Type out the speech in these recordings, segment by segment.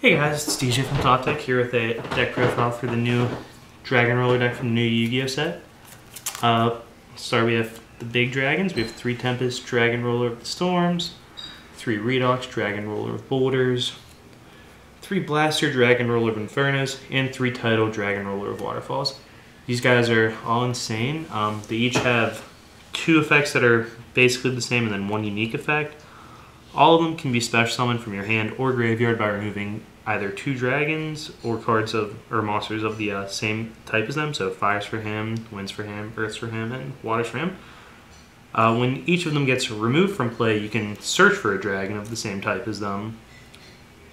Hey guys, it's DJ from Top Deck here with a deck profile for the new Dragon Roller deck from the new Yu-Gi-Oh set. We have the big dragons. We have 3 Tempest Dragon Roller of the Storms, 3 Redox Dragon Roller of Boulders, 3 Blaster Dragon Roller of Infernos, and 3 Tidal Dragon Roller of Waterfalls. These guys are all insane. They each have 2 effects that are basically the same and then 1 unique effect. All of them can be special summoned from your hand or graveyard by removing either 2 dragons or cards or monsters of the same type as them. So fires for him, winds for him, earths for him, and waters for him. When each of them gets removed from play, you can search for a dragon of the same type as them.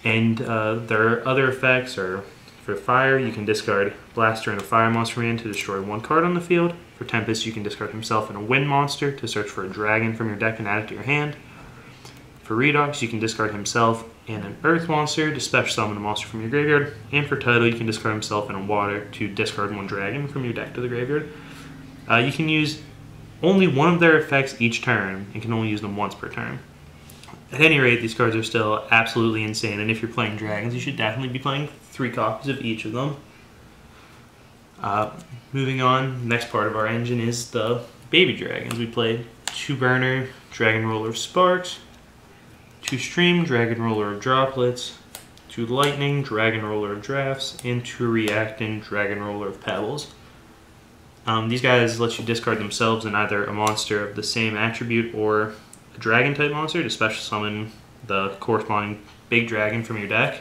And there are other effects. Or for fire, you can discard Blaster and a fire monster from your hand to destroy 1 card on the field. For Tempest, you can discard himself and a wind monster to search for a dragon from your deck and add it to your hand. For Redox, you can discard himself and an earth monster to special summon a monster from your graveyard. And for Tidal, you can discard himself and a water to discard 1 dragon from your deck to the graveyard. You can use only one of their effects each turn and can only use them once per turn. At any rate, these cards are still absolutely insane, and if you're playing dragons, you should definitely be playing 3 copies of each of them. Moving on, next part of our engine is the baby dragons. We played 2 Burner Dragon Roller of Sparks, 2 Stream Dragon Roller of Droplets, 2 Lightning Dragon Roller of Drafts, and 2 Reacting Dragon Roller of Pebbles. These guys let you discard themselves and either a monster of the same attribute or a dragon type monster to special summon the corresponding big dragon from your deck.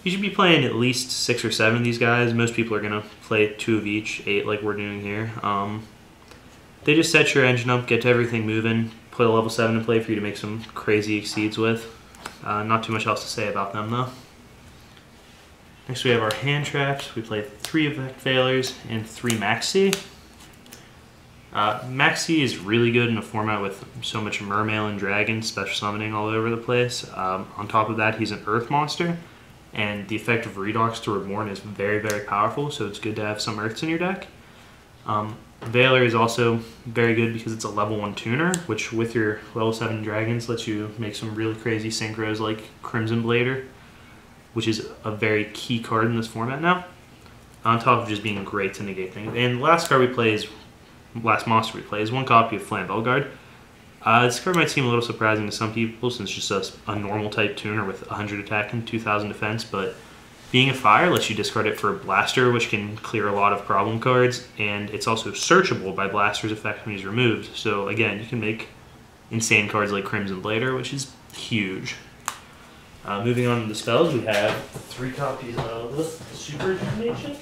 You should be playing at least 6 or 7 of these guys. Most people are going to play 2 of each, 8 like we're doing here. They just set your engine up, get everything moving, put a level 7 in play for you to make some crazy Xyz with. Not too much else to say about them though. Next we have our hand traps. We played 3 effect failures and 3 Maxi. Maxi is really good in a format with so much Mermail and Dragon special summoning all over the place. On top of that, he's an earth monster, and the effect of Redox to Reborn is very, very powerful, so it's good to have some earths in your deck. Veiler is also very good because it's a level 1 tuner, which with your level 7 dragons lets you make some really crazy synchros like Crimson Blader, which is a very key card in this format now, on top of just being great to negate things. And the last monster we play is 1 copy of Flambeau Guard. This card might seem a little surprising to some people since it's just a normal type tuner with 100 attack and 2000 defense, but being a fire lets you discard it for a Blaster, which can clear a lot of problem cards, and it's also searchable by Blaster's effect when he's removed. So again, you can make insane cards like Crimson Blader, which is huge. Moving on to the spells, we have 3 copies of the Super Detonation.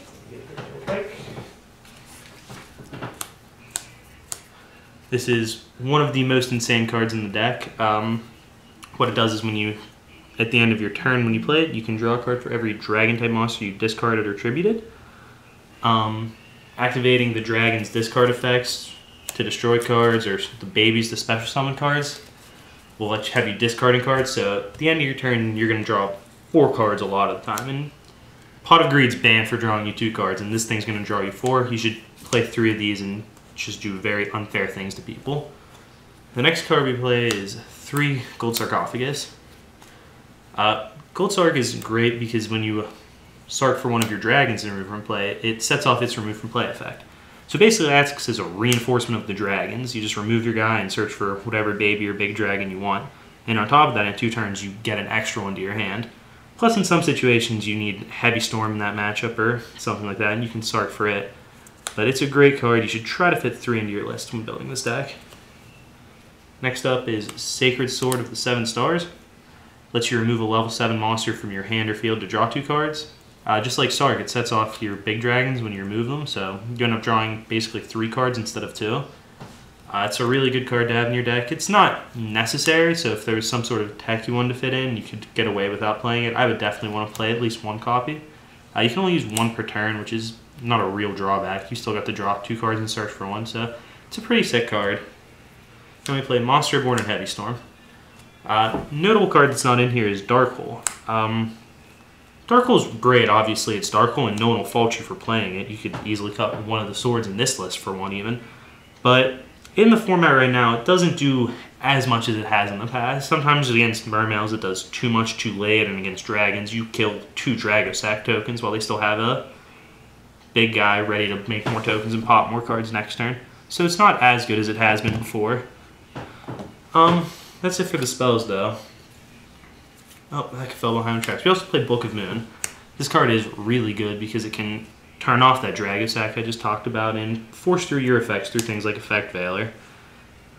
This is one of the most insane cards in the deck. What it does is at the end of your turn when you play it, you can draw a card for every dragon type monster you discarded or tributed. Activating the dragon's discard effects to destroy cards, or the babies to special summon cards, will have you discarding cards. So at the end of your turn, you're going to draw 4 cards a lot of the time. And Pot of Greed's banned for drawing you 2 cards, and this thing's going to draw you 4. You should play 3 of these and just do very unfair things to people. The next card we play is 3 Gold Sarcophagus. Gold Sarc is great because when you Sarc for one of your dragons and remove from play, it sets off its remove from play effect. So basically that acts as a reinforcement of the dragons. You just remove your guy and search for whatever baby or big dragon you want. And on top of that, in 2 turns, you get an extra one to your hand. Plus in some situations you need Heavy Storm in that matchup or something like that, and you can Sarc for it. But it's a great card. You should try to fit 3 into your list when building this deck. Next up is Sacred Sword of the 7 Stars. Lets you remove a level 7 monster from your hand or field to draw 2 cards. Just like Sarc, it sets off your big dragons when you remove them, so you end up drawing basically 3 cards instead of 2. It's a really good card to have in your deck. It's not necessary, so if there was some sort of tech you wanted to fit in, you could get away without playing it. I would definitely want to play at least 1 copy. You can only use 1 per turn, which is not a real drawback. You still got to draw 2 cards and search for 1, so it's a pretty sick card. Then we play Monster Born and Heavy Storm. Notable card that's not in here is Dark Hole. Dark Hole's great, obviously it's Dark Hole and no one will fault you for playing it. You could easily cut one of the swords in this list for 1 even. But in the format right now, it doesn't do as much as it has in the past. Sometimes against mermails it does too much too late, and against dragons you kill 2 Dragosac tokens while they still have a big guy ready to make more tokens and pop more cards next turn. So it's not as good as it has been before. That's it for the spells though. Oh, that fell behind the tracks. We also play Book of Moon. This card is really good because it can turn off that Dragosac I just talked about and force through your effects through things like Effect Veiler,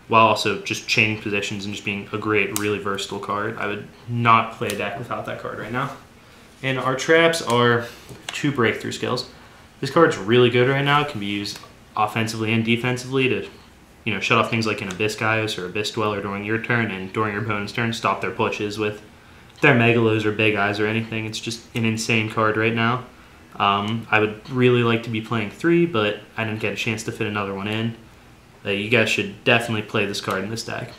while also just changing positions and just being a great, really versatile card. I would not play a deck without that card right now. And our traps are 2 breakthrough skills. This card's really good right now. It can be used offensively and defensively to, you know, shut off things like an Abyss Gaius or Abyss Dweller during your turn, and during your opponent's turn, stop their pushes with their Megalos or Big Eyes or anything. It's just an insane card right now. I would really like to be playing 3, but I didn't get a chance to fit another one in. You guys should definitely play this card in this deck.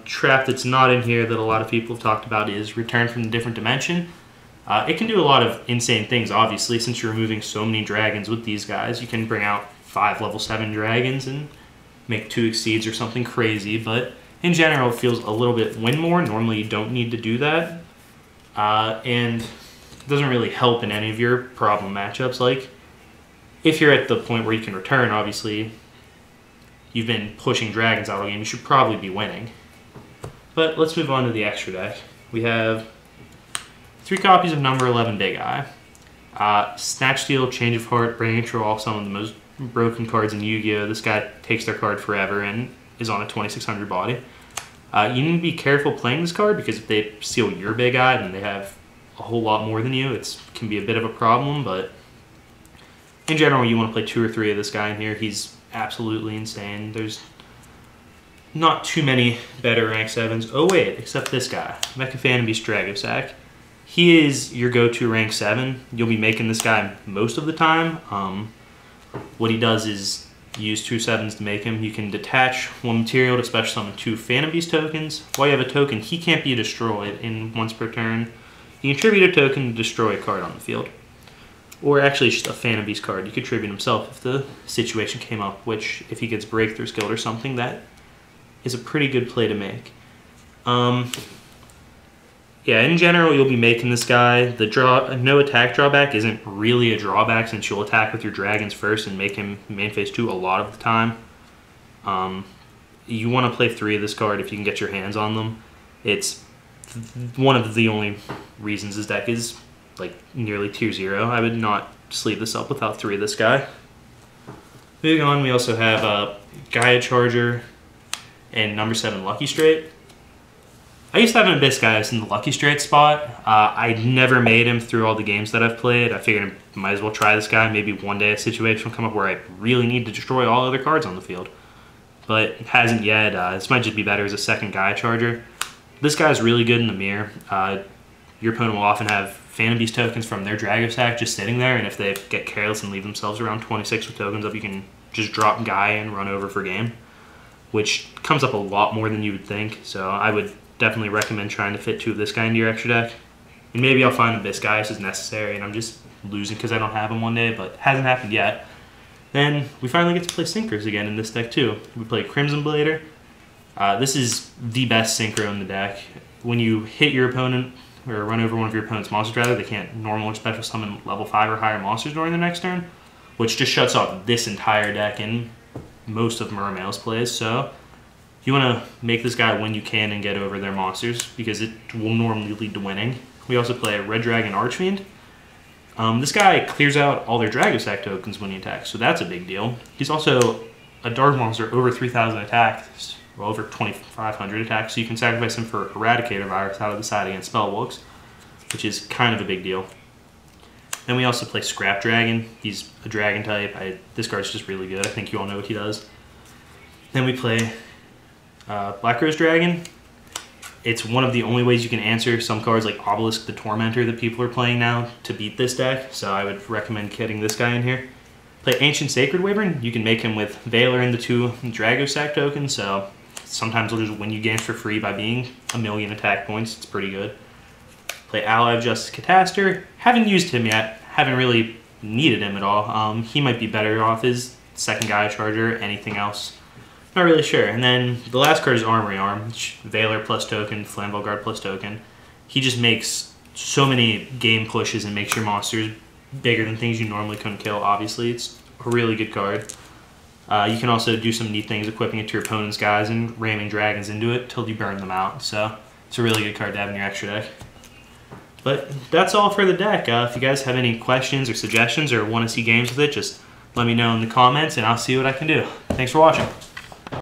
Trap that's not in here that a lot of people have talked about is Return from the Different Dimension. It can do a lot of insane things, obviously, since you're removing so many dragons with these guys. You can bring out 5 level 7 dragons and make 2 Xyz or something crazy, but in general it feels a little bit win more. Normally you don't need to do that, and it doesn't really help in any of your problem matchups. Like, if you're at the point where you can return, obviously you've been pushing dragons out all game, you should probably be winning. But let's move on to the extra deck. We have 3 copies of number 11 Big Eye. Snatch Steal, Change of Heart, Brain Control, some of the most broken cards in Yu-Gi-Oh! This guy takes their card forever and is on a 2600 body. You need to be careful playing this card because if they steal your Big Eye and they have a whole lot more than you, it can be a bit of a problem, but in general you want to play 2 or 3 of this guy in here. He's absolutely insane. There's not too many better rank 7s. Oh wait, except this guy, Mecha Phantom Beast Dragosac. He is your go-to rank 7. You'll be making this guy most of the time. What he does is use 2 7s to make him. You can detach 1 material to special summon 2 Phantom Beast tokens. While you have a token, he can't be destroyed in once per turn. You contribute a token to destroy a card on the field. Or actually just a Phantom Beast card. You contribute himself if the situation came up, which if he gets Breakthrough Skilled or something, that is a pretty good play to make. Yeah, in general, you'll be making this guy. The no attack drawback isn't really a drawback since you'll attack with your dragons first and make him main phase 2 a lot of the time. You want to play 3 of this card if you can get your hands on them. It's one of the only reasons this deck is like nearly tier 0. I would not sleeve this up without 3 of this guy. Moving on, we also have Gaia Charger and number 7 Lucky Straight. I used to have an Abyss Gaius in the Lucky Straight spot. I never made him through all the games that I've played. I figured I might as well try this guy. Maybe one day a situation will come up where I really need to destroy all other cards on the field. But it hasn't yet. This might just be better as a second Gaia Charger. This guy's really good in the mirror. Your opponent will often have Phantom Beast tokens from their Dragosac just sitting there, and if they get careless and leave themselves around 26 with tokens up, you can just drop Gaia and run over for game, which comes up a lot more than you would think. So I would definitely recommend trying to fit 2 of this guy into your extra deck. And maybe I'll find Abyss Gaius is necessary and I'm just losing because I don't have him one day, but it hasn't happened yet. Then we finally get to play Synchros again in this deck too. We play Crimson Blader. This is the best Synchro in the deck. When you hit your opponent, or run over one of your opponent's monsters rather, they can't normal or special summon level 5 or higher monsters during the next turn, which just shuts off this entire deck in most of Mermail's plays. So you want to make this guy when you can and get over their monsters because it will normally lead to winning. We also play Red Dragon Archfiend. This guy clears out all their Dragosac tokens when he attacks, so that's a big deal. He's also a dark monster over 3,000 attacks, well, over 2,500 attacks, so you can sacrifice him for Eradicator Virus out of the side against Spellbooks, which is kind of a big deal. Then we also play Scrap Dragon. He's a dragon type. This card's just really good. I think you all know what he does. Then we play Black Rose Dragon. It's one of the only ways you can answer some cards like Obelisk the Tormentor that people are playing now to beat this deck, so I would recommend getting this guy in here. Play Ancient Sacred Wyvern. You can make him with Veiler and the 2 Dragosac tokens, so sometimes he'll just win you games for free by being a million attack points. It's pretty good. Play Ally of Justice Cataster. Haven't used him yet. Haven't really needed him at all. He might be better off as second Gaia Charger. Anything else Not really sure. And then the last card is Armory Arm. Veiler plus token, Flambeau Guard plus token. He just makes so many game pushes and makes your monsters bigger than things you normally couldn't kill, obviously. It's a really good card. You can also do some neat things, equipping it to your opponent's guys and ramming dragons into it till you burn them out. So it's a really good card to have in your extra deck. But that's all for the deck. If you guys have any questions or suggestions or want to see games with it, just let me know in the comments and I'll see what I can do. Thanks for watching.